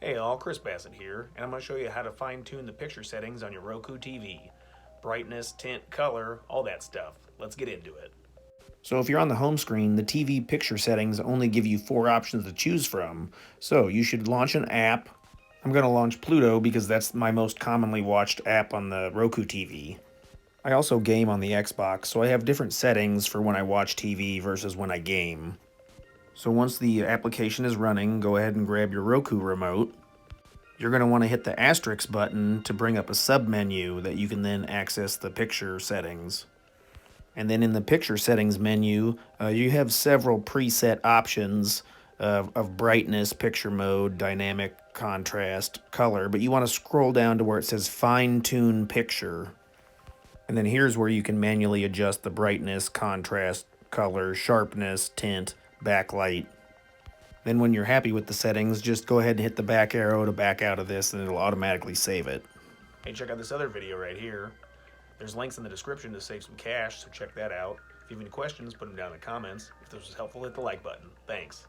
Hey all, Chris Bassett here, and I'm going to show you how to fine-tune the picture settings on your Roku TV. Brightness, tint, color, all that stuff. Let's get into it. So if you're on the home screen, the TV picture settings only give you 4 options to choose from. So you should launch an app. I'm going to launch Pluto because that's my most commonly watched app on the Roku TV. I also game on the Xbox, so I have different settings for when I watch TV versus when I game. So once the application is running, go ahead and grab your Roku remote. You're going to want to hit the asterisk button to bring up a submenu that you can then access the picture settings. And then in the picture settings menu, you have several preset options of brightness, picture mode, dynamic, contrast, color, but you want to scroll down to where it says fine tune picture. And then here's where you can manually adjust the brightness, contrast, color, sharpness, tint, backlight. Then when you're happy with the settings, just go ahead and hit the back arrow to back out of this and it'll automatically save it. Hey, check out this other video right here. There's links in the description to save some cash, so check that out. If you have any questions, put them down in the comments. If this was helpful, hit the like button. Thanks.